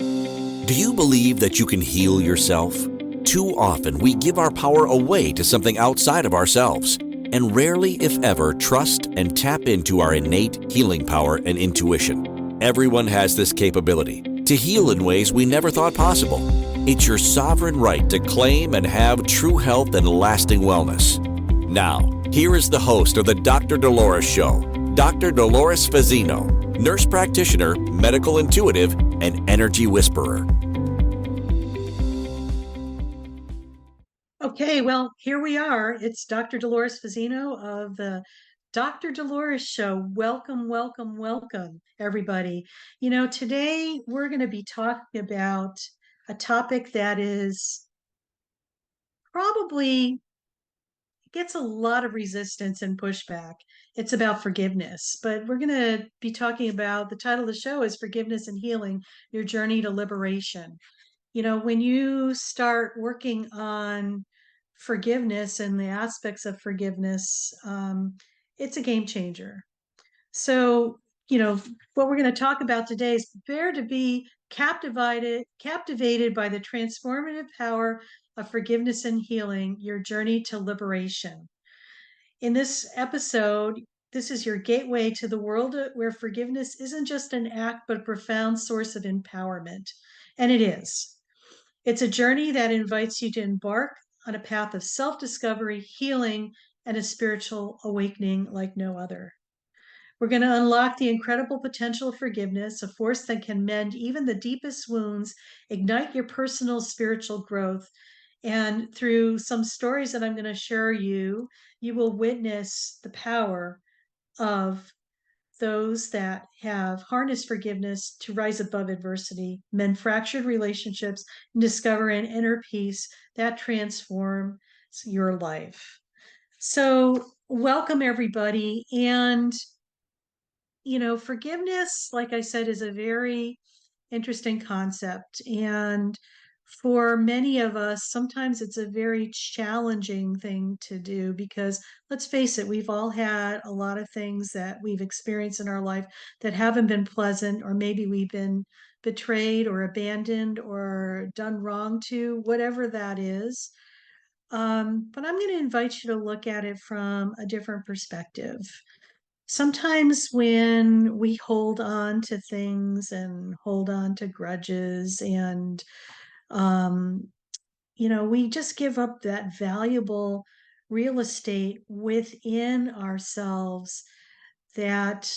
Do you believe that you can heal yourself? Too often we give our power away to something outside of ourselves, and rarely, if ever, trust and tap into our innate healing power and intuition. Everyone has this capability to heal in ways we never thought possible. It's your sovereign right to claim and have true health and lasting wellness. Now, here is the host of the Dr. Dolores Show, Dr. Dolores Fazzino, nurse practitioner, medical intuitive, and energy whisperer. Okay, well, here we are. It's Dr. Dolores Fazzino of the Dr. Dolores Show. Welcome, welcome, welcome, everybody. Today we're going to be talking about a topic that is probably gets a lot of resistance and pushback. It's about forgiveness, but we're going to be talking about the title of the show is Forgiveness and Healing, Your Journey to Liberation. When you start working on forgiveness and the aspects of forgiveness, it's a game changer. So, what we're going to talk about today is prepare to be captivated by the transformative power of forgiveness and healing, your journey to liberation. In this episode, this is your gateway to the world where forgiveness isn't just an act, but a profound source of empowerment. And it is. It's a journey that invites you to embark on a path of self discovery, healing, and a spiritual awakening like no other. We're going to unlock the incredible potential of forgiveness, a force that can mend even the deepest wounds, ignite your personal spiritual growth. And through some stories that I'm going to share you, you will witness the power of those that have harnessed forgiveness to rise above adversity, mend fractured relationships, and discover an inner peace that transforms your life. So, welcome everybody. And, forgiveness, like I said, is a very interesting concept. And for many of us, sometimes it's a very challenging thing to do because let's face it, we've all had a lot of things that we've experienced in our life that haven't been pleasant, or maybe we've been betrayed or abandoned or done wrong to, whatever that is. But I'm going to invite you to look at it from a different perspective. Sometimes when we hold on to things and hold on to grudges and um, we just give up that valuable real estate within ourselves that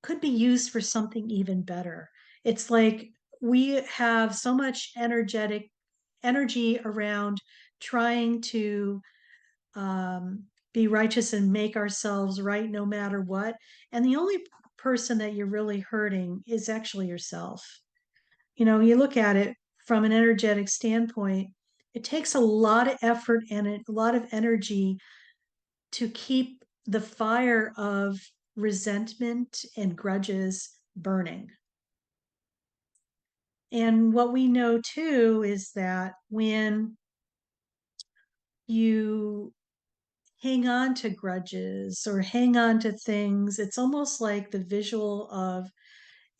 could be used for something even better. It's like we have so much energy around trying to be righteous and make ourselves right no matter what. And the only person that you're really hurting is actually yourself. You look at it from an energetic standpoint, it takes a lot of effort and a lot of energy to keep the fire of resentment and grudges burning. And what we know too is that when you hang on to grudges or hang on to things, it's almost like the visual of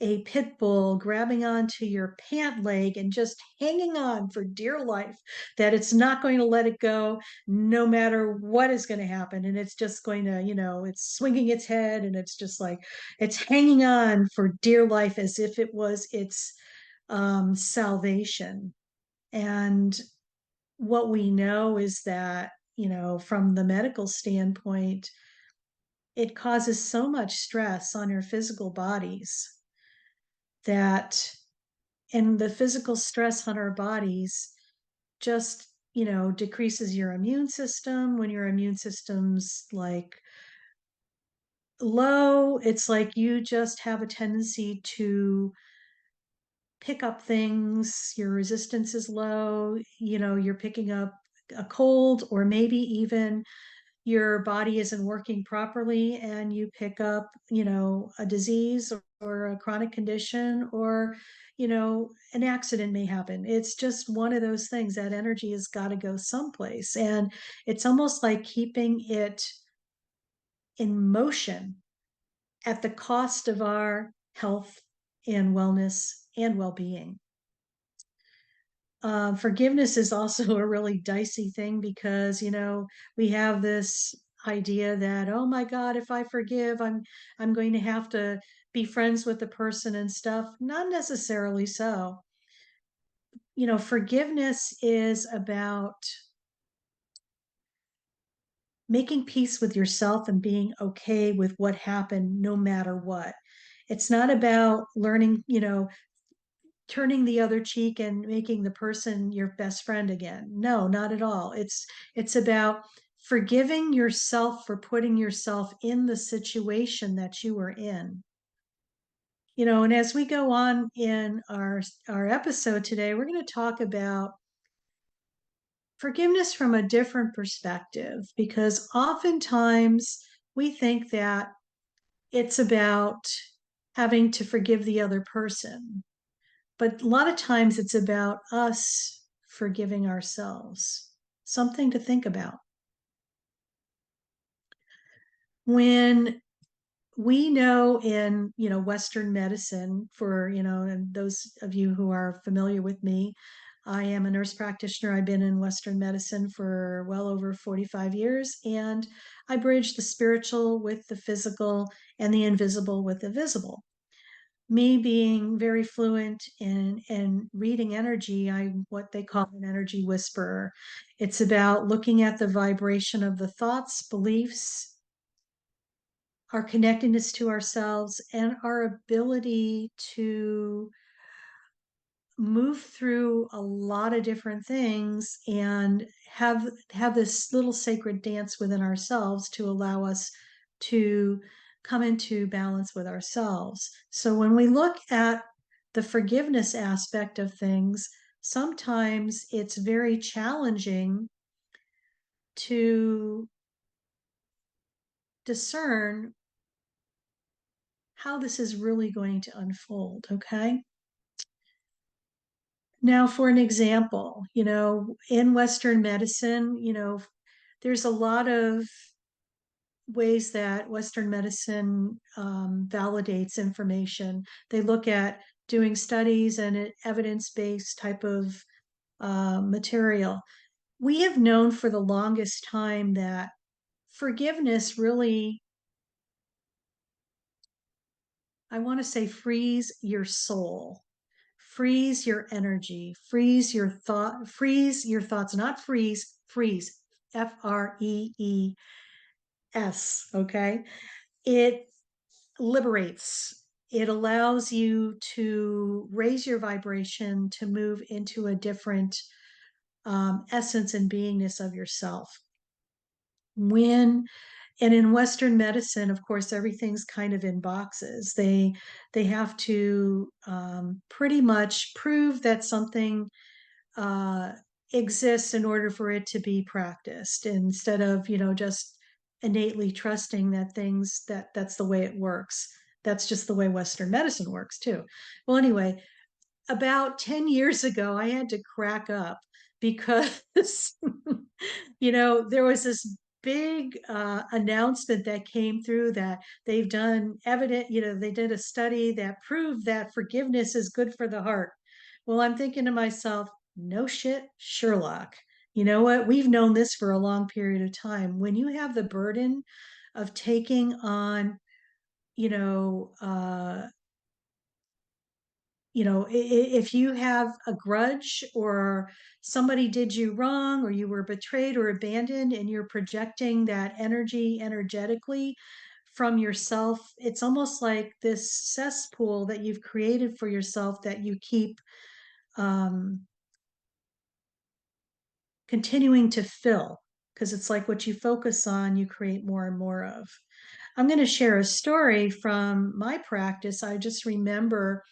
a pit bull grabbing onto your pant leg and just hanging on for dear life, that it's not going to let it go no matter what is going to happen. And it's just going to, it's swinging its head and it's just like it's hanging on for dear life as if it was its salvation. And what we know is that, from the medical standpoint, it causes so much stress on your physical bodies that, and the physical stress on our bodies just, decreases your immune system. When your immune system's like low, it's like you just have a tendency to pick up things, your resistance is low, you're picking up a cold, or maybe even your body isn't working properly and you pick up, a disease or a chronic condition, or, an accident may happen. It's just one of those things. That energy has got to go someplace. And it's almost like keeping it in motion at the cost of our health and wellness and well-being. Forgiveness is also a really dicey thing because, we have this idea that, oh my God, if I forgive, I'm going to have to be friends with the person and stuff. Not necessarily so. Forgiveness is about making peace with yourself and being okay with what happened no matter what. It's not about learning, turning the other cheek and making the person your best friend again. No, not at all. It's about forgiving yourself for putting yourself in the situation that you were in. And as we go on in our episode today, we're going to talk about forgiveness from a different perspective because oftentimes we think that it's about having to forgive the other person. But a lot of times it's about us forgiving ourselves. Something to think about. When we know in, Western medicine, for, and those of you who are familiar with me, I am a nurse practitioner. I've been in Western medicine for well over 45 years, and I bridge the spiritual with the physical and the invisible with the visible. Me being very fluent in reading energy, I'm what they call an energy whisperer. It's about looking at the vibration of the thoughts, beliefs, our connectedness to ourselves, and our ability to move through a lot of different things and have this little sacred dance within ourselves to allow us to come into balance with ourselves. So when we look at the forgiveness aspect of things, sometimes it's very challenging to discern how this is really going to unfold, okay? Now, for an example, in Western medicine, there's a lot of ways that Western medicine validates information. They look at doing studies and an evidence-based type of material. We have known for the longest time that forgiveness really, I want to say, frees your soul, frees your energy, frees your thoughts, not freeze, Frees, okay? It liberates. It allows you to raise your vibration to move into a different essence and beingness of yourself. And in Western medicine, of course, everything's kind of in boxes. They have to pretty much prove that something uh, exists in order for it to be practiced, instead of just innately trusting that that's the way it works. That's just the way Western medicine works too. Well, anyway, about 10 years ago, I had to crack up because, there was this big announcement that came through that they've done they did a study that proved that forgiveness is good for the heart. Well, I'm thinking to myself, no shit, Sherlock. You know what? We've known this for a long period of time. When you have the burden of taking on, you know, uh, if you have a grudge or somebody did you wrong or you were betrayed or abandoned and you're projecting that energy energetically from yourself, it's almost like this cesspool that you've created for yourself that you keep um, continuing to fill, because it's like what you focus on, you create more and more of. I'm going to share a story from my practice. I just remember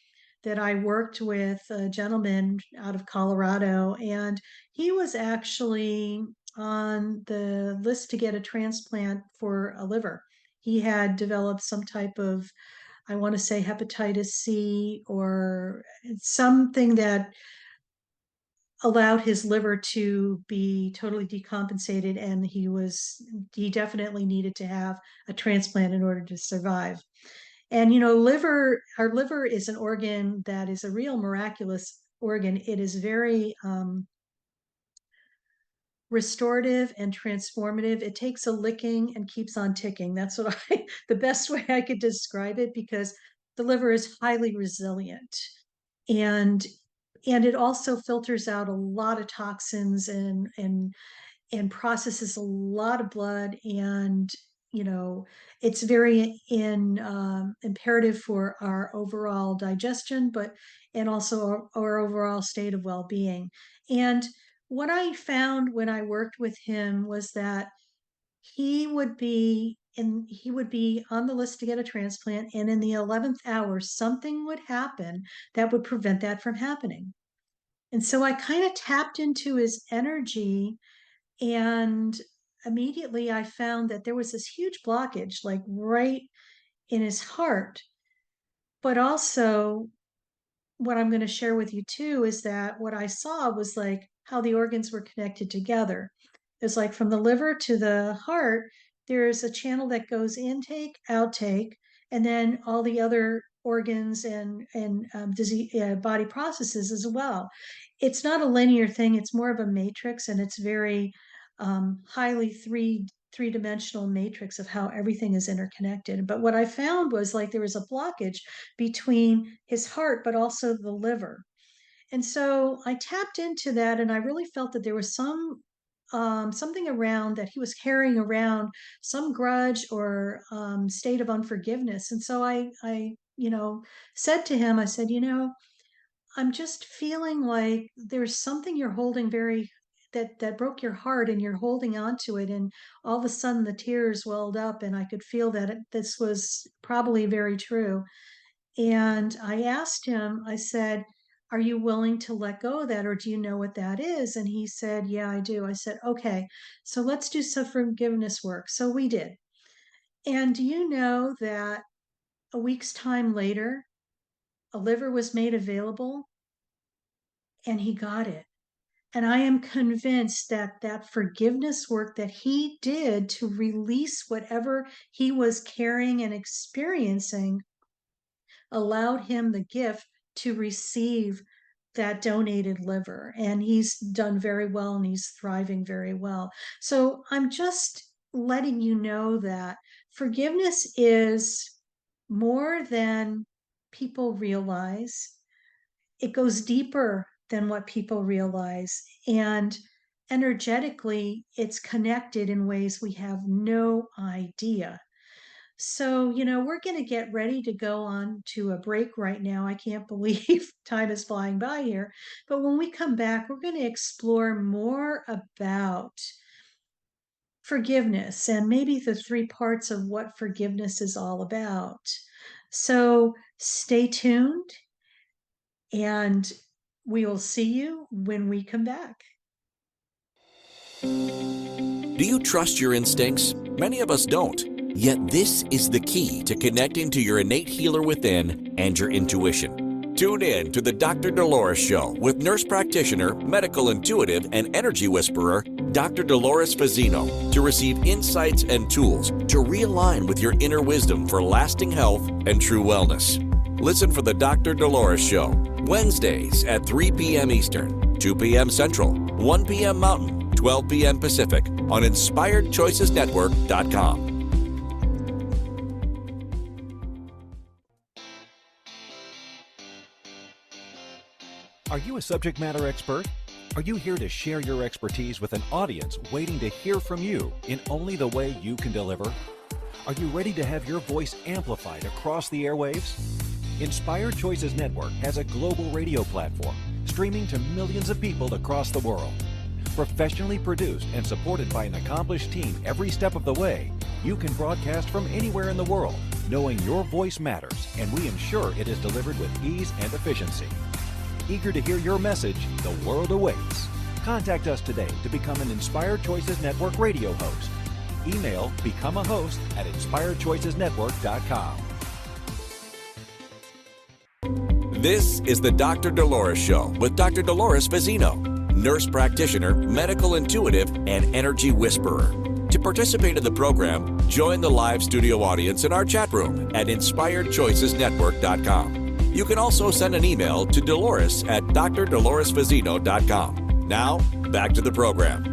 that I worked with a gentleman out of Colorado, and he was actually on the list to get a transplant for a liver. He had developed some type of, I want to say, hepatitis C or something that allowed his liver to be totally decompensated, and he definitely needed to have a transplant in order to survive. And, our liver is an organ that is a real miraculous organ. It is very restorative and transformative. It takes a licking and keeps on ticking. That's the best way I could describe it, because the liver is highly resilient. And it also filters out a lot of toxins and processes a lot of blood, and it's very imperative for our overall digestion, but and also our overall state of well-being. And what I found when I worked with him was that he would be on the list to get a transplant, and in the 11th hour something would happen that would prevent that from happening. And so I kind of tapped into his energy, and immediately I found that there was this huge blockage, like right in his heart. But also, what I'm going to share with you too is that what I saw was like how the organs were connected together. It's like from the liver to the heart, there's a channel that goes intake, outtake, and then all the other organs and disease, body processes as well. It's not a linear thing; it's more of a matrix, and it's very highly three-dimensional matrix of how everything is interconnected. But what I found was like there was a blockage between his heart, but also the liver. And so I tapped into that, and I really felt that there was something around that he was carrying around, some grudge or state of unforgiveness. And so I said to him, I said, I'm just feeling like there's something you're holding that broke your heart, and you're holding on to it. And all of a sudden the tears welled up, and I could feel that this was probably very true. And I asked him, I said, "Are you willing to let go of that, or do you know what that is?" And he said, "Yeah, I do." I said, "Okay, so let's do some forgiveness work." So we did. And do you know that a week's time later, a liver was made available, and he got it. And I am convinced that that forgiveness work that he did to release whatever he was carrying and experiencing allowed him the gift to receive that donated liver. And he's done very well, and he's thriving very well. So I'm just letting you know that forgiveness is more than people realize. It goes deeper than what people realize. And energetically, it's connected in ways we have no idea. So, we're going to get ready to go on to a break right now. I can't believe time is flying by here. But when we come back, we're going to explore more about forgiveness and maybe the three parts of what forgiveness is all about. So, stay tuned, and we will see you when we come back. Do you trust your instincts? Many of us don't. Yet this is the key to connecting to your innate healer within and your intuition. Tune in to the Dr. Dolores Show with nurse practitioner, medical intuitive, and energy whisperer, Dr. Dolores Fazzino, to receive insights and tools to realign with your inner wisdom for lasting health and true wellness. Listen for the Dr. Dolores Show, Wednesdays at 3 p.m. Eastern, 2 p.m. Central, 1 p.m. Mountain, 12 p.m. Pacific on InspiredChoicesNetwork.com. Are you a subject matter expert? Are you here to share your expertise with an audience waiting to hear from you in only the way you can deliver? Are you ready to have your voice amplified across the airwaves? Inspired Choices Network has a global radio platform streaming to millions of people across the world. Professionally produced and supported by an accomplished team every step of the way, you can broadcast from anywhere in the world, knowing your voice matters, and we ensure it is delivered with ease and efficiency. Eager to hear your message, the world awaits. Contact us today to become an Inspired Choices Network radio host. Email becomeahost@inspiredchoicesnetwork.com. This is the Dr. Dolores Show with Dr. Dolores Fazzino, nurse practitioner, medical intuitive, and energy whisperer. To participate in the program, join the live studio audience in our chat room at inspiredchoicesnetwork.com. You can also send an email to Dolores at drdoloresfazzino.com. Now, back to the program.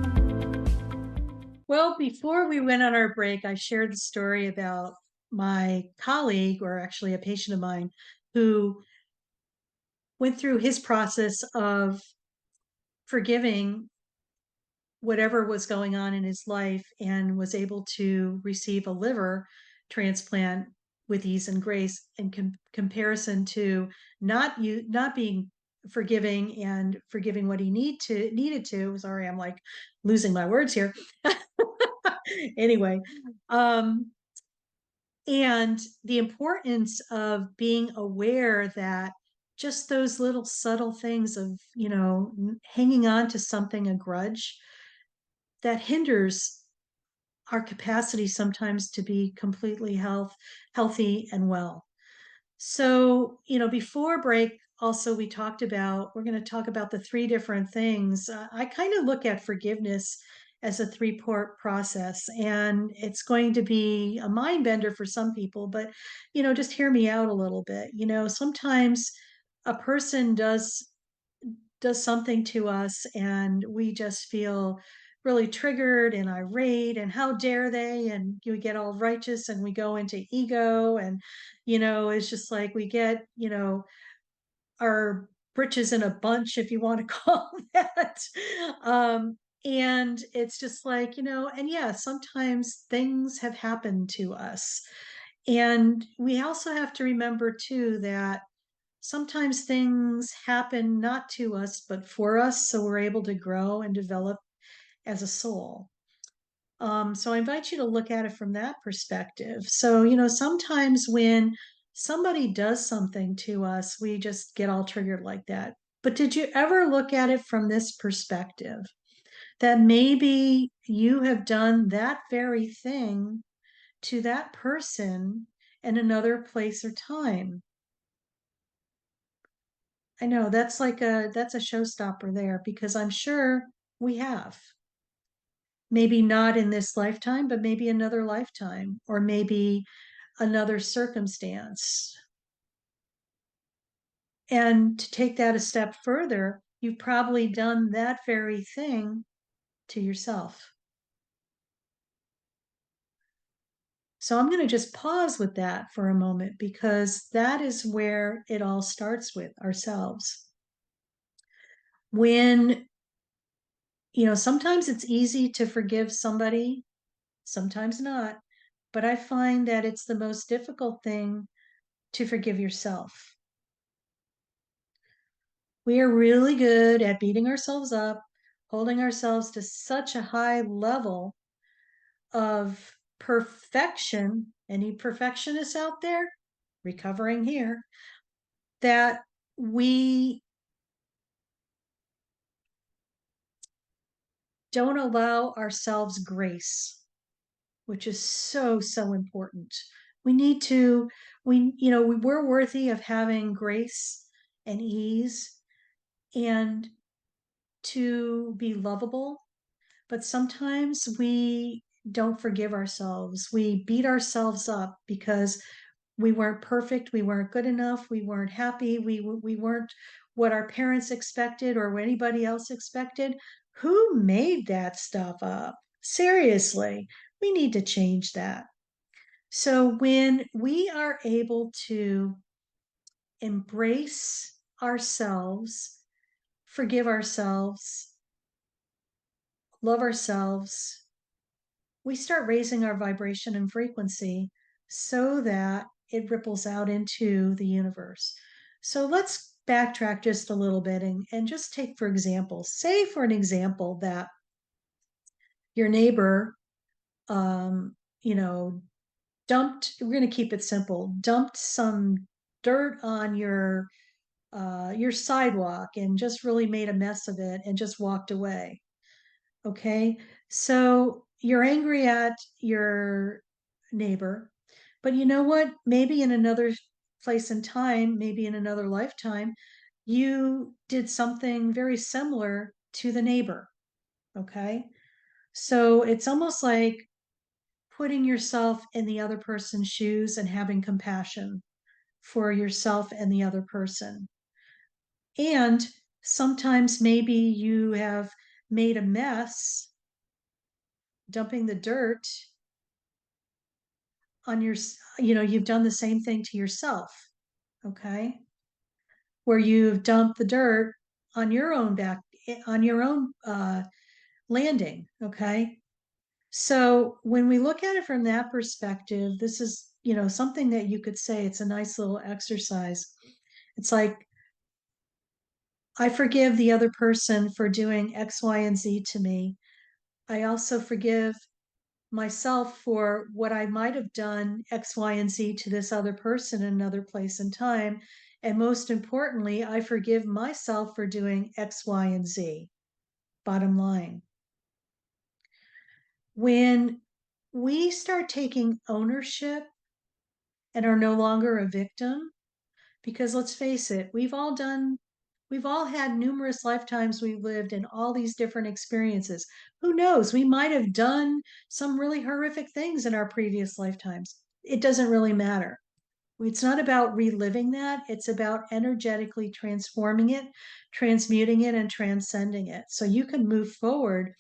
Well, before we went on our break, I shared the story about my colleague, or actually a patient of mine, who went through his process of forgiving whatever was going on in his life and was able to receive a liver transplant with ease and grace in comparison to not being forgiving and forgiving what he needed to. Sorry, I'm like losing my words here. Anyway, and the importance of being aware that just those little subtle things of, hanging on to something, a grudge, that hinders our capacity sometimes to be completely healthy and well. So, before break, also we're going to talk about the three different things. I kind of look at forgiveness as a three-part process, and it's going to be a mind bender for some people, but, just hear me out a little bit. Sometimes a person does something to us and we just feel really triggered and irate, and how dare they, and we get all righteous and we go into ego, and it's just like we get our britches in a bunch, if you want to call that. And it's just like, and yeah, sometimes things have happened to us, and we also have to remember too that sometimes things happen not to us, but for us, so we're able to grow and develop as a soul. So I invite you to look at it from that perspective. So, sometimes when somebody does something to us, we just get all triggered like that. But did you ever look at it from this perspective? That maybe you have done that very thing to that person in another place or time. I know that's a showstopper there, because I'm sure we have. Maybe not in this lifetime, but maybe another lifetime, or maybe another circumstance. And to take that a step further, you've probably done that very thing to yourself. So I'm going to just pause with that for a moment, because that is where it all starts with ourselves. When sometimes it's easy to forgive somebody, sometimes not. But I find that it's the most difficult thing to forgive yourself. We are really good at beating ourselves up, holding ourselves to such a high level of perfection. Any perfectionists out there? Recovering here. That we don't allow ourselves grace, which is so, so important. We need to, we're worthy of having grace and ease and to be lovable, but sometimes we don't forgive ourselves. We beat ourselves up because we weren't perfect, we weren't good enough, we weren't happy, we weren't what our parents expected or what anybody else expected. Who made that stuff up? Seriously, we need to change that. So when we are able to embrace ourselves, forgive ourselves, love ourselves, we start raising our vibration and frequency so that it ripples out into the universe. So let's backtrack just a little bit and just take, for example, say for an example that your neighbor, you know, we're going to keep it simple, dumped some dirt on your sidewalk and just really made a mess of it and just walked away. Okay. So you're angry at your neighbor, but you know what? Maybe in another place and time, maybe in another lifetime, you did something very similar to the neighbor. Okay. So it's almost like putting yourself in the other person's shoes and having compassion for yourself and the other person. And sometimes maybe you have made a mess, dumping the dirt on your, you've done the same thing to yourself, okay? Where you've dumped the dirt on your own back, on your own landing, okay? So when we look at it from that perspective, this is, something that you could say it's a nice little exercise. It's like, I forgive the other person for doing X, Y, and Z to me. I also forgive myself for what I might have done X, Y, and Z to this other person in another place and time. And most importantly, I forgive myself for doing X, Y, and Z. Bottom line. When we start taking ownership and are no longer a victim, because let's face it, we've all had numerous lifetimes we've lived in all these different experiences. Who knows? We might have done some really horrific things in our previous lifetimes. It doesn't really matter. It's not about reliving that. It's about energetically transforming it, transmuting it, and transcending it. So you can move forward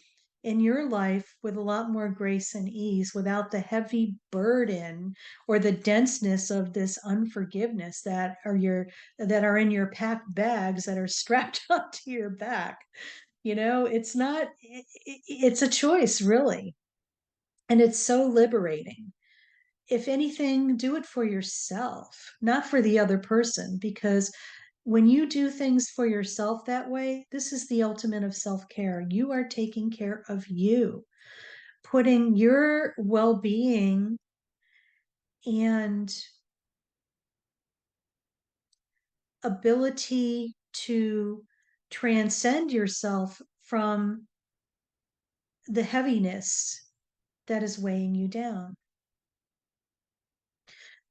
in your life with a lot more grace and ease without the heavy burden or the denseness of this unforgiveness that are in your packed bags that are strapped onto your back. It's not, it's a choice, really. And it's so liberating. If anything, do it for yourself, not for the other person, because when you do things for yourself that way, this is the ultimate of self care. You are taking care of you, putting your well being and ability to transcend yourself from the heaviness that is weighing you down.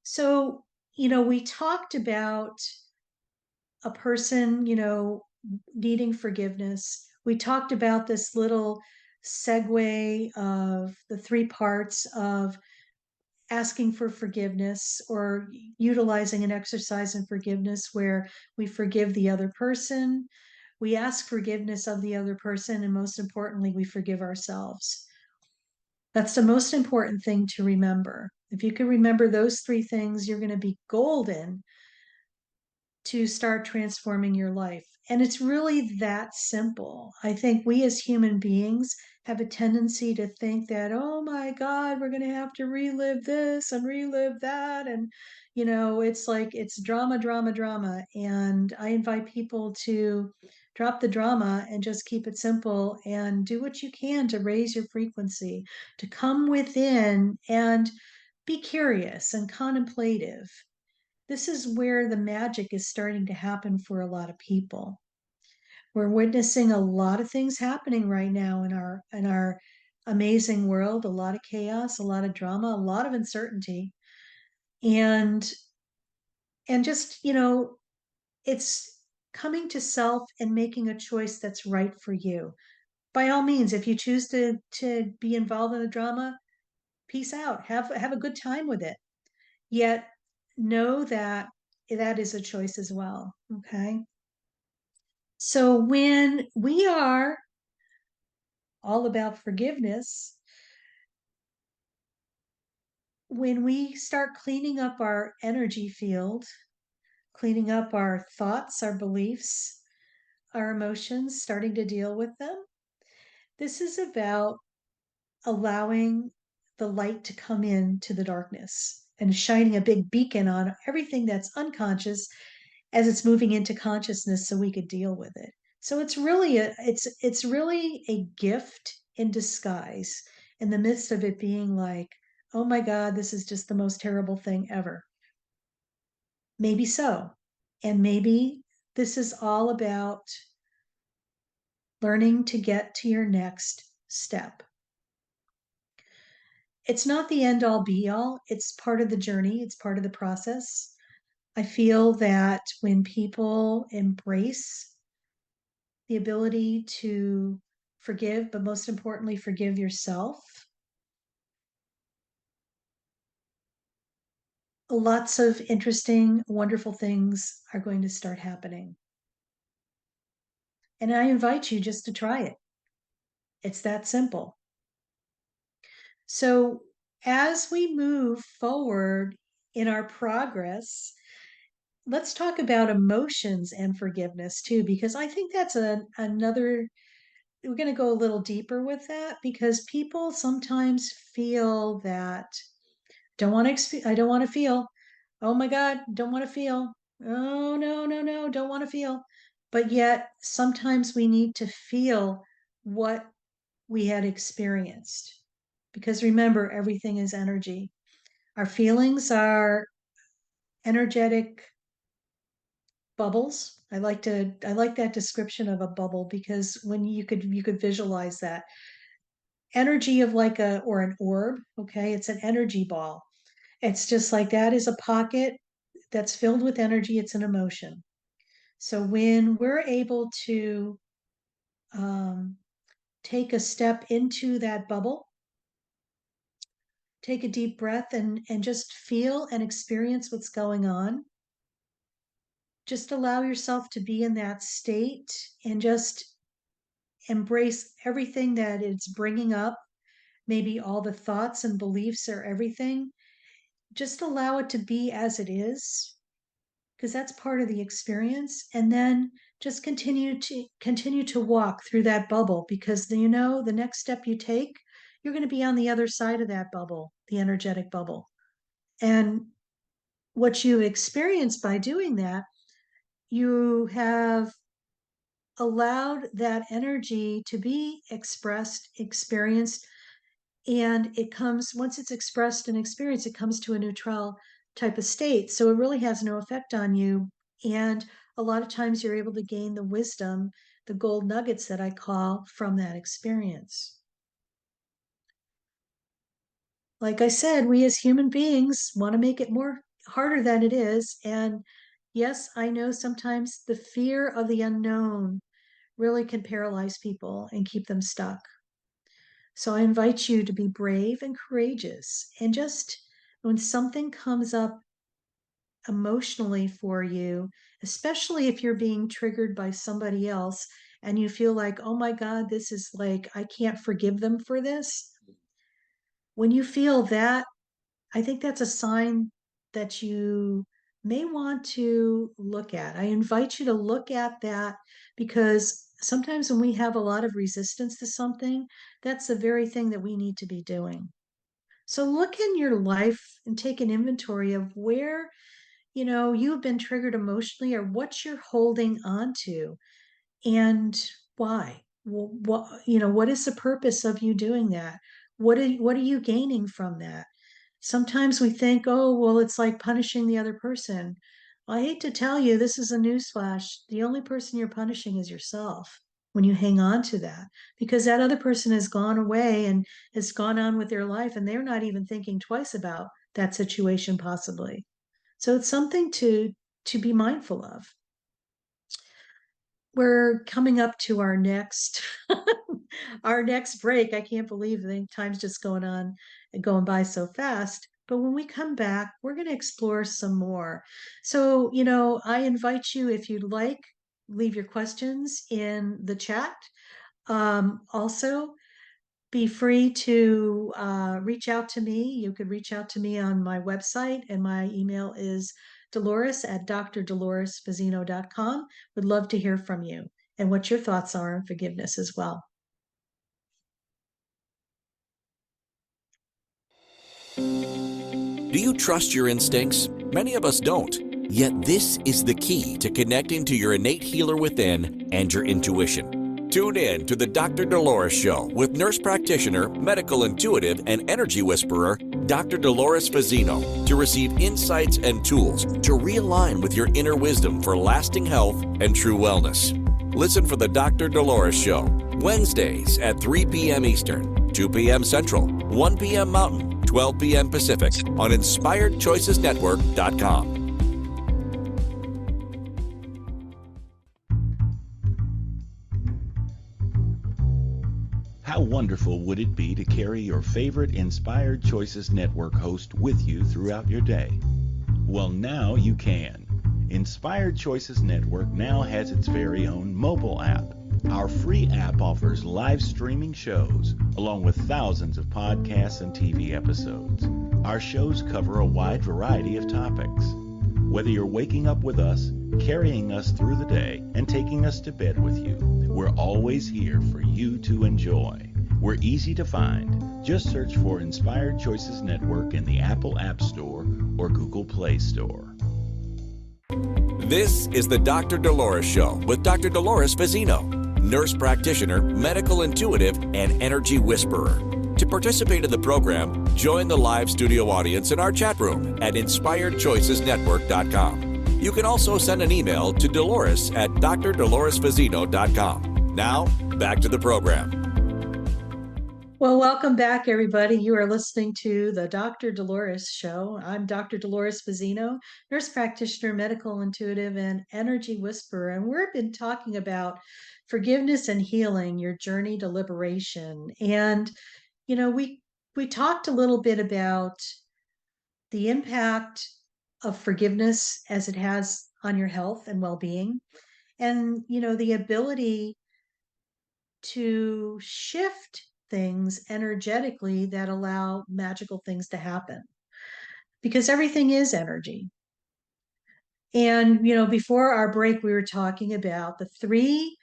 So, we talked about a person, needing forgiveness. We talked about this little segue of the three parts of asking for forgiveness or utilizing an exercise in forgiveness where we forgive the other person, we ask forgiveness of the other person, and most importantly, we forgive ourselves. That's the most important thing to remember. If you can remember those three things, you're going to be golden to start transforming your life. And it's really that simple. I think we as human beings have a tendency to think that, oh my God, we're going to have to relive this and relive that. And, it's like it's drama, drama, drama. And I invite people to drop the drama and just keep it simple and do what you can to raise your frequency, to come within and be curious and contemplative. This is where the magic is starting to happen for a lot of people. We're witnessing a lot of things happening right now in our amazing world, a lot of chaos, a lot of drama, a lot of uncertainty. And just, it's coming to self and making a choice that's right for you. By all means, if you choose to be involved in the drama, peace out. Have a good time with it. Yet know that that is a choice as well. Okay. So when we are all about forgiveness, when we start cleaning up our energy field, cleaning up our thoughts, our beliefs, our emotions, starting to deal with them, this is about allowing the light to come into the darkness and shining a big beacon on everything that's unconscious as it's moving into consciousness so we could deal with it. So it's really a gift in disguise in the midst of it being like, oh my God, this is just the most terrible thing ever. Maybe so. And maybe this is all about learning to get to your next step. It's not the end all be all. It's part of the journey. It's part of the process. I feel that when people embrace the ability to forgive, but most importantly, forgive yourself, lots of interesting, wonderful things are going to start happening. And I invite you just to try it. It's that simple. So, as we move forward in our progress, let's talk about emotions and forgiveness too, because I think that's another. We're going to go a little deeper with that because people sometimes feel that I don't want to feel. Oh my God, don't want to feel. Oh no, no, no, don't want to feel. But yet sometimes we need to feel what we had experienced. Because remember, everything is energy. Our feelings are energetic bubbles. I like that description of a bubble because when you could visualize that energy of like a or an orb, okay? It's an energy ball. It's just like that is a pocket that's filled with energy, it's an emotion. So when we're able to um, take a step into that bubble, take a deep breath and just feel and experience what's going on. Just allow yourself to be in that state and just embrace everything that it's bringing up, maybe all the thoughts and beliefs or everything. Just allow it to be as it is because that's part of the experience, and then just continue to walk through that bubble because the next step you take, you're going to be on the other side of that bubble, the energetic bubble. And what you experience by doing that, you have allowed that energy to be expressed, experienced, and it comes once it's expressed and experienced, it comes to a neutral type of state, so it really has no effect on you. And a lot of times you're able to gain the wisdom, the gold nuggets that I call from that experience. Like I said, we as human beings want to make it more harder than it is, and yes, I know sometimes the fear of the unknown really can paralyze people and keep them stuck. So I invite you to be brave and courageous. And just when something comes up emotionally for you, especially if you're being triggered by somebody else and you feel like, oh my God, this is like, I can't forgive them for this. When you feel that, I think that's a sign that you may want to look at. I invite you to look at that because sometimes when we have a lot of resistance to something, that's the very thing that we need to be doing. So look in your life and take an inventory of where, you've been triggered emotionally or what you're holding on to and why. What is the purpose of you doing that? What are you gaining from that? Sometimes we think, oh, well, it's like punishing the other person. I hate to tell you, this is a newsflash. The only person you're punishing is yourself when you hang on to that, because that other person has gone away and has gone on with their life, and they're not even thinking twice about that situation, possibly. So it's something to be mindful of. We're coming up to our next our next break. I can't believe the time's just going on and going by so fast. But when we come back, we're going to explore some more. So, I invite you, if you'd like, leave your questions in the chat. Also, be free to reach out to me. You could reach out to me on my website, and my email is Dolores at drdoloresfazzino.com. Would love to hear from you and what your thoughts are on forgiveness as well. Do you trust your instincts? Many of us don't. Yet this is the key to connecting to your innate healer within and your intuition. Tune in to the Dr. Dolores Show with nurse practitioner, medical intuitive, and energy whisperer, Dr. Dolores Fazzino, to receive insights and tools to realign with your inner wisdom for lasting health and true wellness. Listen for the Dr. Dolores Show, Wednesdays at 3 p.m. Eastern, 2 p.m. Central, 1 p.m. Mountain, 12 p.m. Pacific on InspiredChoicesNetwork.com. How wonderful would it be to carry your favorite Inspired Choices Network host with you throughout your day? Well, now you can. Inspired Choices Network now has its very own mobile app. Our free app offers live streaming shows, along with thousands of podcasts and TV episodes. Our shows cover a wide variety of topics. Whether you're waking up with us, carrying us through the day, and taking us to bed with you, we're always here for you to enjoy. We're easy to find. Just search for Inspired Choices Network in the Apple App Store or Google Play Store. This is the Dr. Dolores Show with Dr. Dolores Fazzino, nurse practitioner, medical intuitive, and energy whisperer. To participate in the program, join the live studio audience in our chat room at inspiredchoicesnetwork.com. You can also send an email to Dolores at drdoloresfazzino.com. Now, back to the program. Well, welcome back, everybody. You are listening to the Dr. Dolores Show. I'm Dr. Dolores Fazzino, nurse practitioner, medical intuitive, and energy whisperer. And we've been talking about forgiveness and healing, your journey to liberation. And, we talked a little bit about the impact of forgiveness as it has on your health and well-being, and, the ability to shift things energetically that allow magical things to happen, because everything is energy. And, before our break, we were talking about the three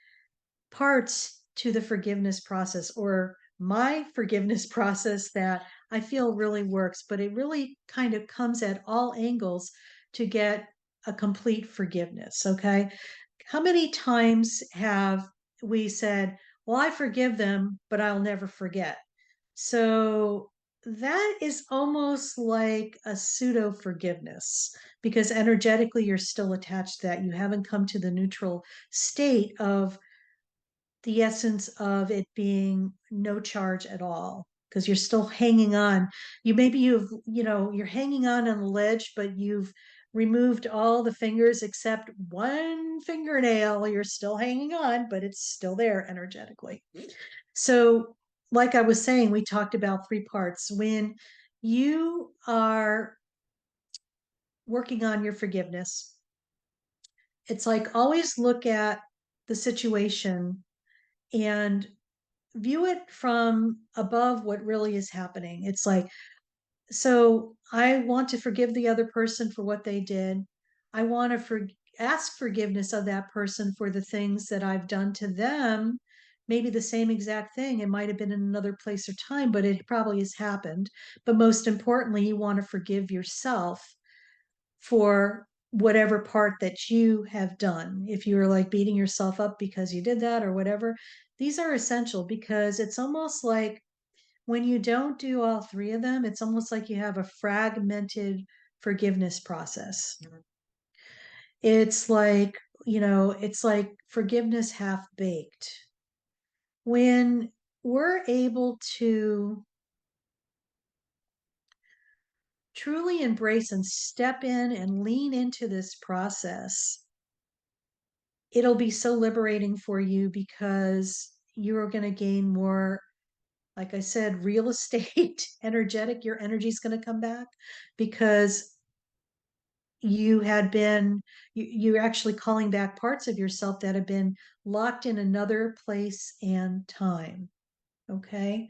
parts to the forgiveness process, or my forgiveness process, that I feel really works, but it really kind of comes at all angles to get a complete forgiveness. Okay. How many times have we said, well, I forgive them, but I'll never forget? So that is almost like a pseudo forgiveness, because energetically you're still attached to that. You haven't come to the neutral state of the essence of it being no charge at all, because you're still hanging on. You're hanging on the ledge, but you've removed all the fingers except one fingernail. You're still hanging on, but it's still there energetically. So, like I was saying, we talked about three parts. When you are working on your forgiveness, it's like always look at the situation and view it from above what really is happening. It's like, so I want to forgive the other person for what they did. I want to ask forgiveness of that person for the things that I've done to them. Maybe the same exact thing. It might have been in another place or time, but it probably has happened. But most importantly, you want to forgive yourself for whatever part that you have done. If you're like beating yourself up because you did that or whatever, these are essential, because it's almost like when you don't do all three of them, it's almost like you have a fragmented forgiveness process. It's like, it's like forgiveness half baked. When we're able to truly embrace and step in and lean into this process, it'll be so liberating for you, because you're going to gain more, like I said, real estate energetic. Your energy is going to come back, because you're actually calling back parts of yourself that have been locked in another place and time. Okay.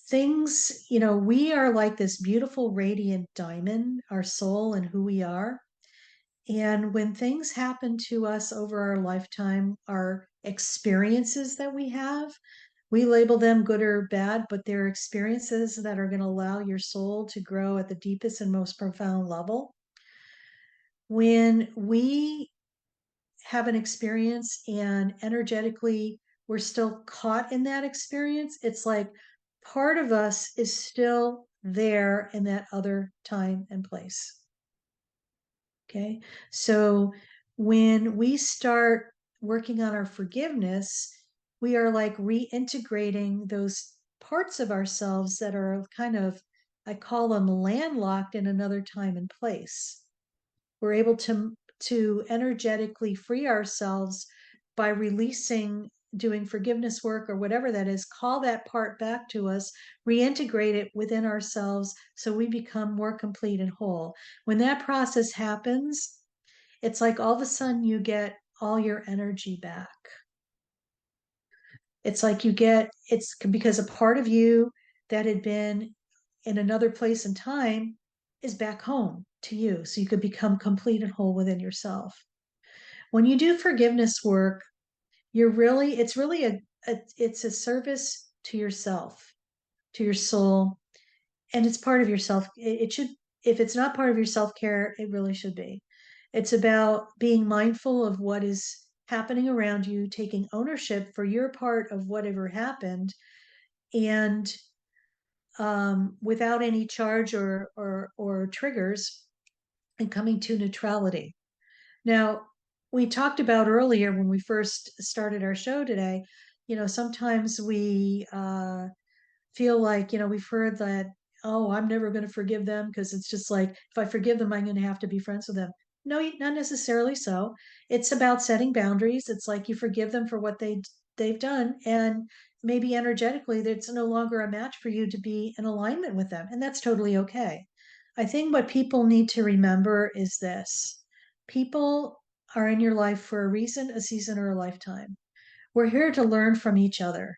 Things, we are like this beautiful radiant diamond, our soul and who we are. And when things happen to us over our lifetime, our experiences that we label them good or bad, but they're experiences that are going to allow your soul to grow at the deepest and most profound level. When we have an experience and energetically we're still caught in that experience, it's like part of us is still there in that other time and place. Okay. So when we start working on our forgiveness, we are like reintegrating those parts of ourselves that are kind of, I call them landlocked in another time and place. We're able to energetically free ourselves by releasing doing forgiveness work or whatever that is, call that part back to us, reintegrate it within ourselves so we become more complete and whole. When that process happens, it's like all of a sudden you get all your energy back. It's like it's because a part of you that had been in another place and time is back home to you. So you could become complete and whole within yourself. When you do forgiveness work, it's really it's a service to yourself, to your soul, and it's part of yourself. It should, if it's not part of your self-care, it really should be. It's about being mindful of what is happening around you, taking ownership for your part of whatever happened, and without any charge or triggers, and coming to neutrality. Now, we talked about earlier when we first started our show today, sometimes we feel like, we've heard that, oh, I'm never going to forgive them because it's just like, if I forgive them, I'm going to have to be friends with them. No, not necessarily so. It's about setting boundaries. It's like you forgive them for what they've done, and maybe energetically, it's no longer a match for you to be in alignment with them, and that's totally okay. I think what people need to remember is this: people are in your life for a reason, a season, or a lifetime. We're here to learn from each other.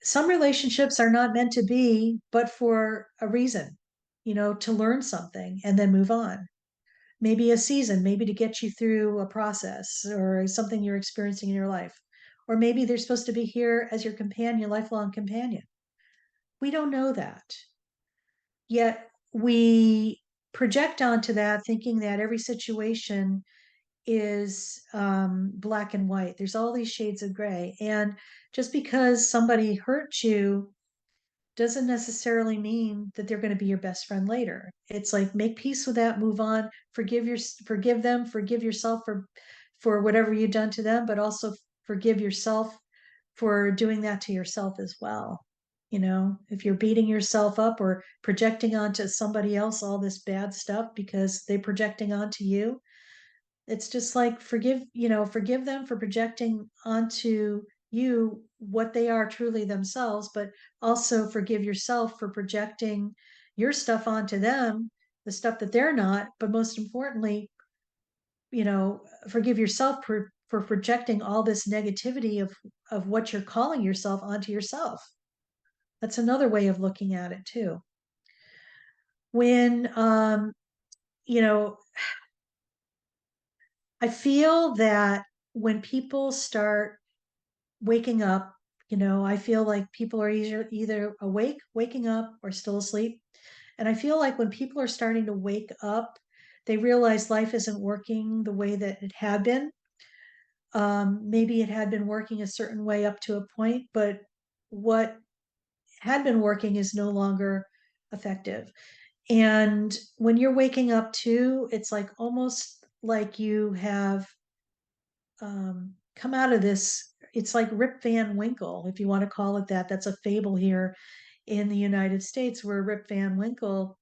Some relationships are not meant to be, but for a reason, to learn something and then move on. Maybe a season, maybe to get you through a process or something you're experiencing in your life. Or maybe they're supposed to be here as your companion, lifelong companion. We don't know that. Yet we project onto that thinking that every situation is black and white. There's all these shades of gray. And just because somebody hurt you doesn't necessarily mean that they're going to be your best friend later. It's like, make peace with that, move on, forgive them, forgive yourself for whatever you've done to them, but also forgive yourself for doing that to yourself as well. If you're beating yourself up or projecting onto somebody else all this bad stuff because they're projecting onto you, it's just like, forgive them for projecting onto you what they are truly themselves, but also forgive yourself for projecting your stuff onto them, the stuff that they're not. But most importantly, forgive yourself for projecting all this negativity of what you're calling yourself onto yourself. That's another way of looking at it too. When you know I feel that when people start waking up, I feel like people are either awake, waking up, or still asleep. And I feel like when people are starting to wake up, they realize life isn't working the way that it had been. Maybe it had been working a certain way up to a point, but what had been working is no longer effective. And when you're waking up too, it's like almost like you have come out of this. It's like Rip Van Winkle, if you want to call it that. That's a fable here in the United States, where Rip Van Winkle,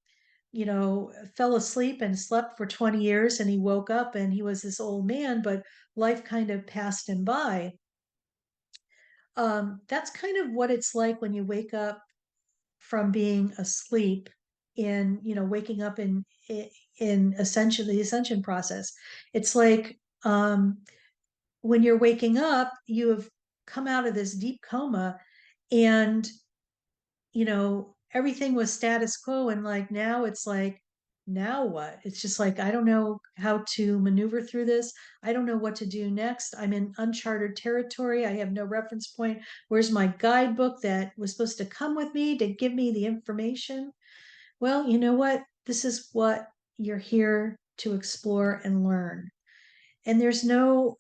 fell asleep and slept for 20 years, and he woke up and he was this old man, but life kind of passed him by. That's kind of what it's like when you wake up from being asleep waking up in ascension, the ascension process. It's like, when you're waking up, you have come out of this deep coma, and everything was status quo, and like now it's like, now what? It's just like, I don't know how to maneuver through this. I don't know what to do next. I'm in uncharted territory. I have no reference point. Where's my guidebook that was supposed to come with me to give me the information? Well, you know what? This is what you're here to explore and learn. And there's no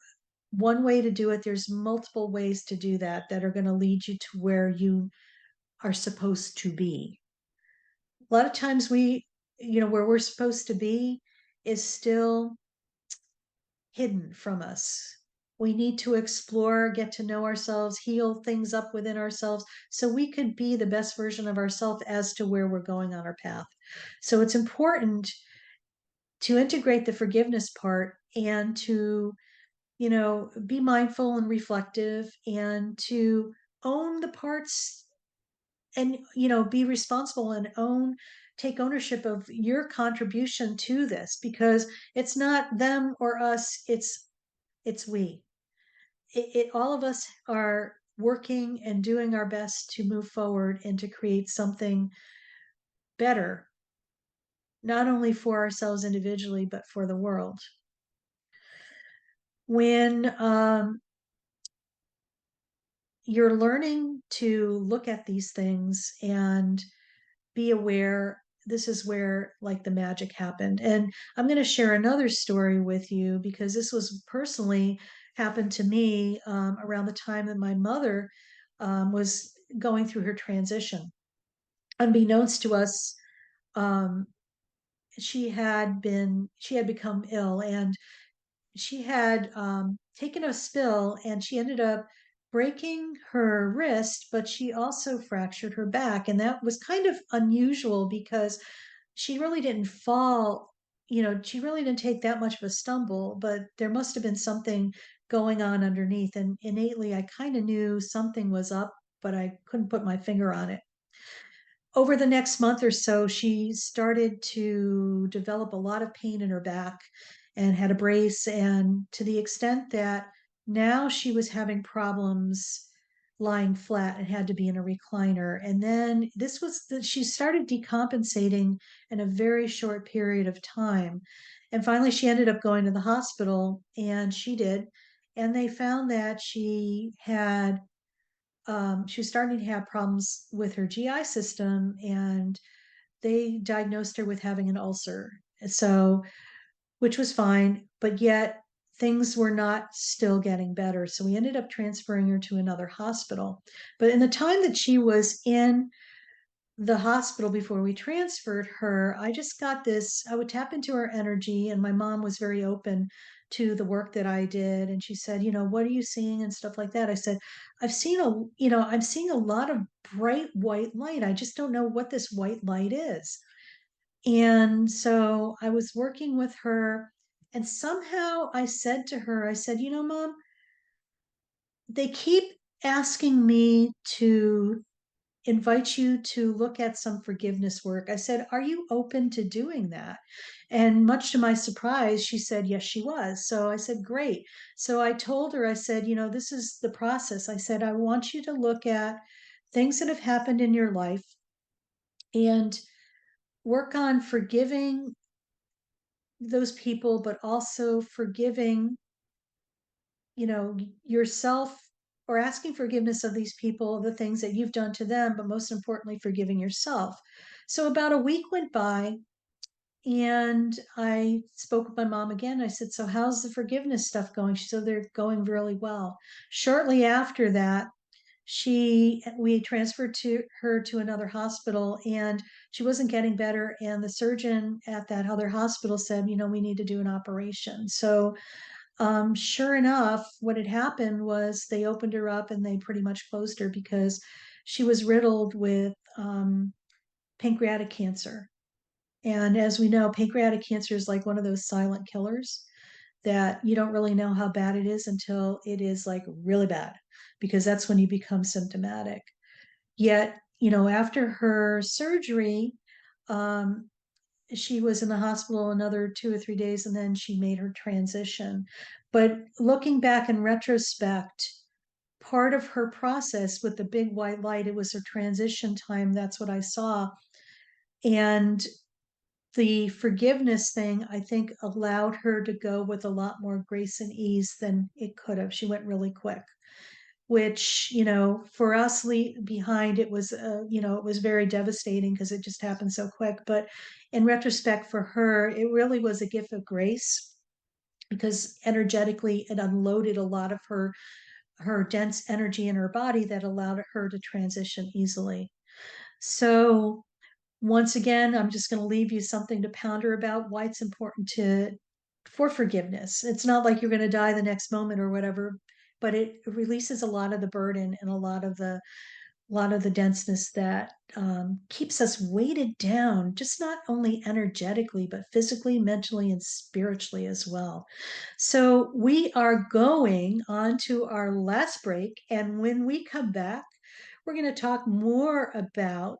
one way to do it. There's multiple ways to do that are going to lead you to where you are supposed to be. A lot of times where we're supposed to be is still hidden from us. We need to explore, get to know ourselves, heal things up within ourselves so we could be the best version of ourselves as to where we're going on our path. So it's important to integrate the forgiveness part and to be mindful and reflective, and to own the parts, and be responsible and take ownership of your contribution to this, because it's not them or us, it's we. All of us are working and doing our best to move forward and to create something better, not only for ourselves individually, but for the world. When you're learning to look at these things and be aware, this is where like the magic happened. And I'm going to share another story with you, because this was personally happened to me around the time that my mother was going through her transition. Unbeknownst to us, um, she had become ill, and she had taken a spill, and she ended up breaking her wrist, but she also fractured her back. And that was kind of unusual, because she really didn't fall, she really didn't take that much of a stumble, but there must have been something going on underneath. And innately, I kind of knew something was up, but I couldn't put my finger on it. Over the next month or so, she started to develop a lot of pain in her back and had a brace, and to the extent that now she was having problems lying flat and had to be in a recliner. And then she started decompensating in a very short period of time. And finally, she ended up going to the hospital, and she did. And they found that she was starting to have problems with her GI system, and they diagnosed her with having an ulcer. So, which was fine, but yet things were not still getting better. So we ended up transferring her to another hospital. But in the time that she was in the hospital before we transferred her, I just got this. I would tap into her energy, and my mom was very open to the work that I did. And she said, what are you seeing and stuff like that? I said, I'm seeing a lot of bright white light. I just don't know what this white light is. And so I was working with her, and somehow I said to her, I said, Mom, they keep asking me to invite you to look at some forgiveness work. I said, are you open to doing that? And much to my surprise, she said, yes, she was. So I said, great. So I told her, I said, this is the process. I said, I want you to look at things that have happened in your life and work on forgiving those people, but also forgiving, yourself, or asking forgiveness of these people, the things that you've done to them, but most importantly, forgiving yourself. So about a week went by, and I spoke with my mom again. I said, so how's the forgiveness stuff going? She said, they're going really well. Shortly after that, we transferred her to another hospital, and she wasn't getting better. And the surgeon at that other hospital said, we need to do an operation. So sure enough, what had happened was they opened her up and they pretty much closed her, because she was riddled with pancreatic cancer. And as we know, pancreatic cancer is like one of those silent killers that you don't really know how bad it is until it is like really bad, because that's when you become symptomatic. Yet, after her surgery, um, she was in the hospital another 2 or 3 days, and then she made her transition. But looking back in retrospect, part of her process with the big white light, it was her transition time. That's what I saw. And the forgiveness thing, I think, allowed her to go with a lot more grace and ease than it could have. She went really quick, which, for us behind, it was, it was very devastating because it just happened so quick. But in retrospect, for her, it really was a gift of grace, because energetically it unloaded a lot of her dense energy in her body that allowed her to transition easily. So once again, I'm just going to leave you something to ponder about, why it's important for forgiveness. It's not like you're going to die the next moment or whatever, but it releases a lot of the burden and a lot of the a lot of the denseness that keeps us weighted down, just not only energetically, but physically, mentally, and spiritually as well. So we are going on to our last break. And when we come back, we're going to talk more about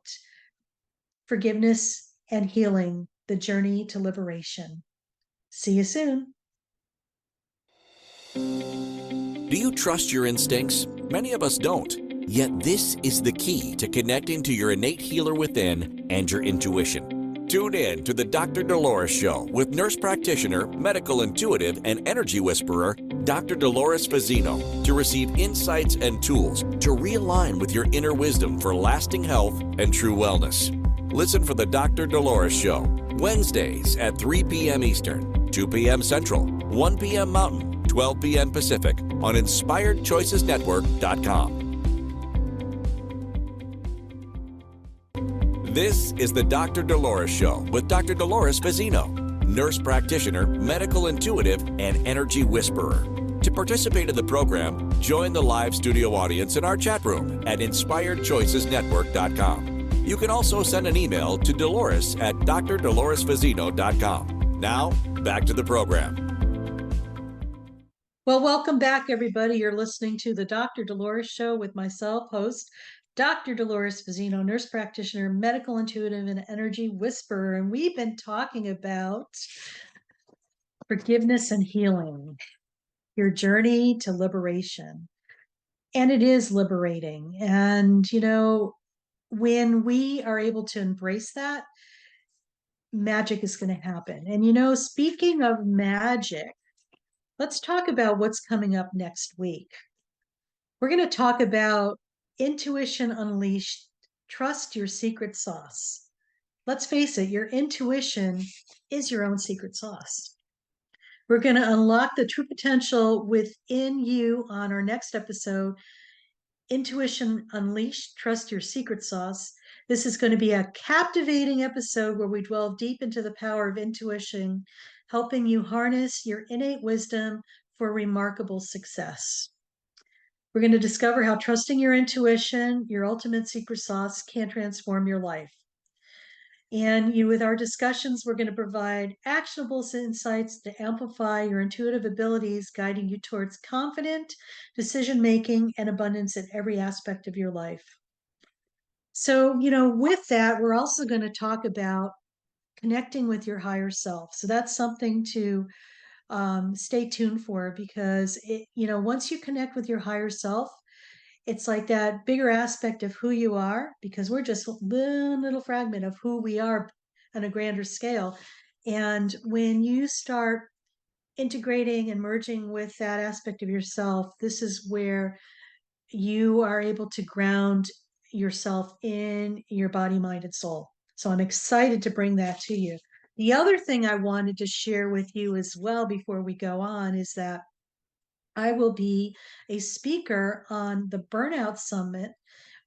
forgiveness and healing, the journey to liberation. See you soon. Do you trust your instincts? Many of us don't. Yet this is the key to connecting to your innate healer within and your intuition. Tune in to the Dr. Dolores Show with nurse practitioner, medical intuitive, and energy whisperer, Dr. Dolores Fazzino, to receive insights and tools to realign with your inner wisdom for lasting health and true wellness. Listen for the Dr. Dolores Show, Wednesdays at 3 p.m. Eastern, 2 p.m. Central, 1 p.m. Mountain, 12 p.m. Pacific on InspiredChoicesNetwork.com. This is the Dr. Dolores Show with Dr. Dolores Fazzino, nurse practitioner, medical intuitive, and energy whisperer. To participate in the program, join the live studio audience in our chat room at InspiredChoicesNetwork.com. You can also send an email to Dolores at drdoloresfazzino.com. Now, back to the program. Well, welcome back, everybody. You're listening to the Dr. Dolores Show with myself, host Dr. Dolores Fazzino, nurse practitioner, medical intuitive, and energy whisperer. And we've been talking about forgiveness and healing, your journey to liberation. And it is liberating. And, when we are able to embrace that, magic is going to happen. And, speaking of magic, let's talk about what's coming up next week. We're going to talk about Intuition Unleashed, Trust Your Secret Sauce. Let's face it, your intuition is your own secret sauce. We're going to unlock the true potential within you on our next episode, Intuition Unleashed, Trust Your Secret Sauce. This is going to be a captivating episode where we delve deep into the power of intuition, helping you harness your innate wisdom for remarkable success. We're going to discover how trusting your intuition, your ultimate secret sauce, can transform your life. And with our discussions, we're going to provide actionable insights to amplify your intuitive abilities, guiding you towards confident decision-making and abundance in every aspect of your life. So, with that, we're also going to talk about connecting with your higher self. So that's something to stay tuned for, because once you connect with your higher self, it's like that bigger aspect of who you are, because we're just a little fragment of who we are on a grander scale. And when you start integrating and merging with that aspect of yourself, this is where you are able to ground yourself in your body, mind, and soul. So I'm excited to bring that to you. The other thing I wanted to share with you as well before we go on is that I will be a speaker on the Burnout Summit,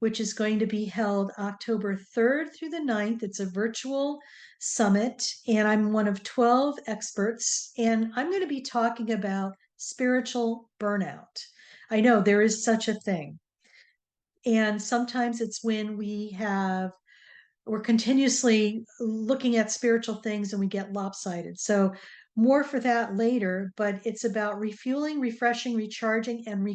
which is going to be held October 3rd through the 9th. It's a virtual summit, and I'm one of 12 experts, and I'm going to be talking about spiritual burnout. I know there is such a thing. And sometimes it's when we're continuously looking at spiritual things and we get lopsided. So more for that later, but it's about refueling, refreshing, recharging, and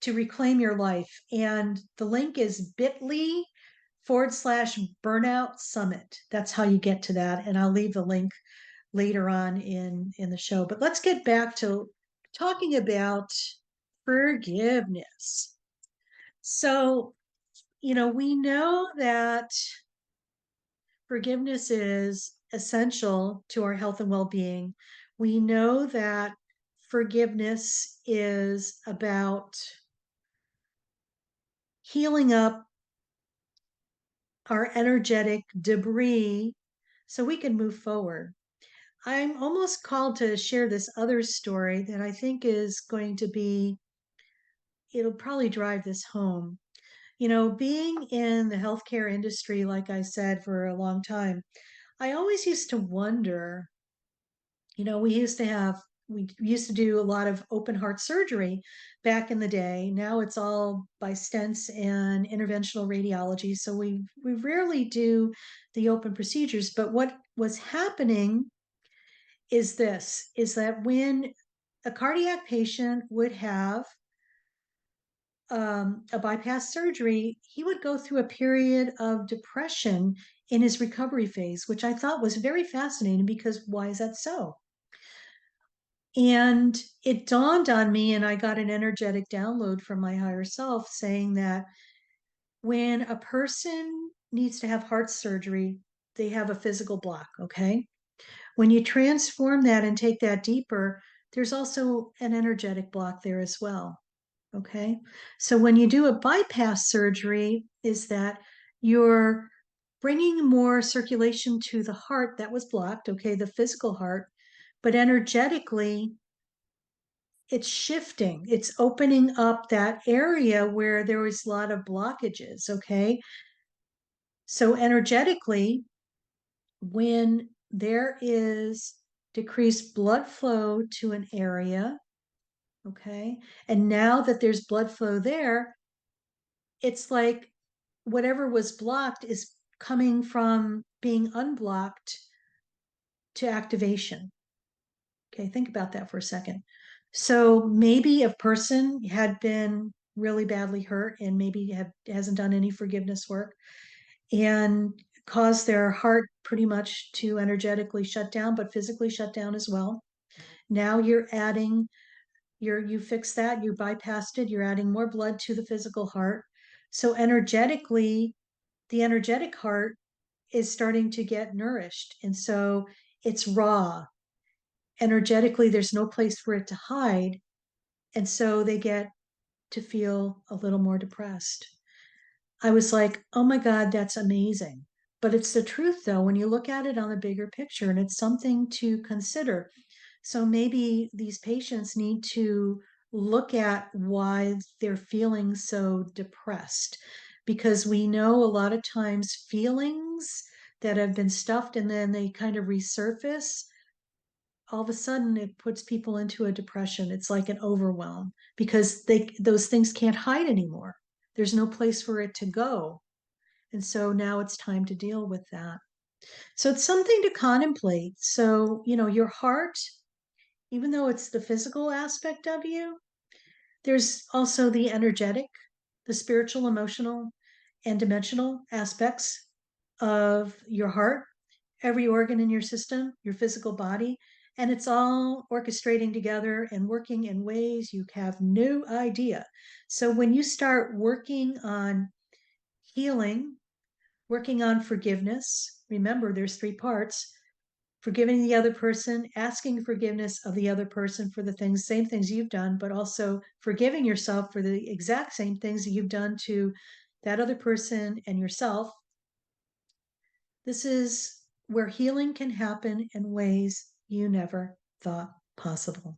to reclaim your life. And the link is bit.ly/burnout summit. That's how you get to that. And I'll leave the link later on in the show. But let's get back to talking about forgiveness. So, we know that forgiveness is essential to our health and well-being. We know that forgiveness is about healing up our energetic debris so we can move forward. I'm almost called to share this other story that I think is it'll probably drive this home. Being in the healthcare industry, like I said, for a long time, I always used to wonder, we used to have we used to do a lot of open heart surgery back in the day. Now it's all by stents and interventional radiology. So we rarely do the open procedures. But what was happening is that when a cardiac patient would have a bypass surgery, he would go through a period of depression in his recovery phase, which I thought was very fascinating because why is that so? And it dawned on me, and I got an energetic download from my higher self saying that when a person needs to have heart surgery, they have a physical block, okay? When you transform that and take that deeper, there's also an energetic block there as well. Okay. So when you do a bypass surgery, is that you're bringing more circulation to the heart that was blocked, okay, the physical heart, but energetically, it's shifting. It's opening up that area where there was a lot of blockages, okay? So energetically, when there is decreased blood flow to an area, okay, and now that there's blood flow there, it's like whatever was blocked is coming from being unblocked to activation. Okay, think about that for a second. So maybe a person had been really badly hurt and maybe hasn't done any forgiveness work and caused their heart pretty much to energetically shut down, but physically shut down as well. Now you're adding, you fix that, you bypassed it, you're adding more blood to the physical heart. So energetically, the energetic heart is starting to get nourished. And so it's raw. Energetically, there's no place for it to hide. And so they get to feel a little more depressed. I was like, oh my God, that's amazing. But it's the truth, though, when you look at it on the bigger picture, and it's something to consider. So maybe these patients need to look at why they're feeling so depressed, because we know a lot of times feelings that have been stuffed and then they kind of resurface, all of a sudden it puts people into a depression. It's like an overwhelm because those things can't hide anymore. There's no place for it to go. And so now it's time to deal with that. So it's something to contemplate. So, your heart, even though it's the physical aspect of you, there's also the energetic, the spiritual, emotional, and dimensional aspects of your heart, every organ in your system, your physical body, and it's all orchestrating together and working in ways you have no idea. So when you start working on healing, working on forgiveness, remember there's 3 parts: forgiving the other person, asking forgiveness of the other person for the same things you've done, but also forgiving yourself for the exact same things that you've done to that other person and yourself. This is where healing can happen in ways you never thought possible.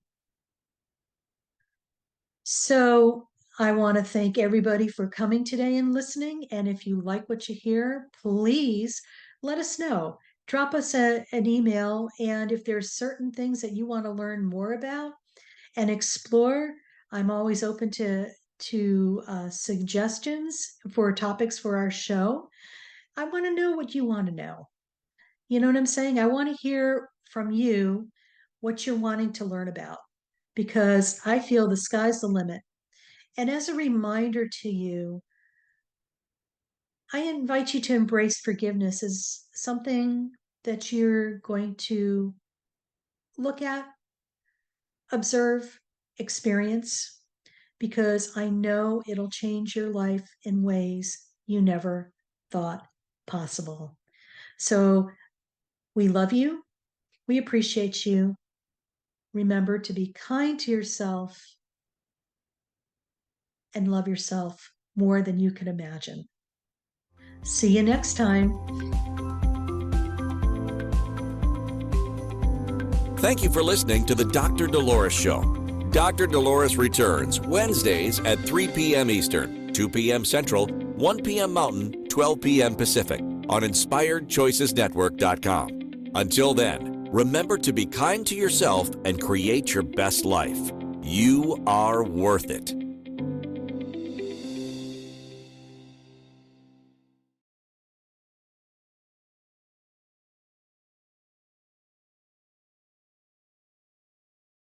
So I want to thank everybody for coming today and listening. And if you like what you hear, please let us know. Drop us an email. And if there's certain things that you want to learn more about and explore, I'm always open to suggestions for topics for our show. I want to know what you want to know. You know what I'm saying? I want to hear from you what you're wanting to learn about, because I feel the sky's the limit. And as a reminder to you, I invite you to embrace forgiveness as something that you're going to look at, observe, experience, because I know it'll change your life in ways you never thought possible. So we love you. We appreciate you. Remember to be kind to yourself and love yourself more than you can imagine. See you next time. Thank you for listening to the Dr. Dolores Show. Dr. Dolores returns Wednesdays at 3 p.m. Eastern, 2 p.m. Central, 1 p.m. Mountain, 12 p.m. Pacific on InspiredChoicesNetwork.com. Until then, Remember to be kind to yourself and create your best life. You are worth it.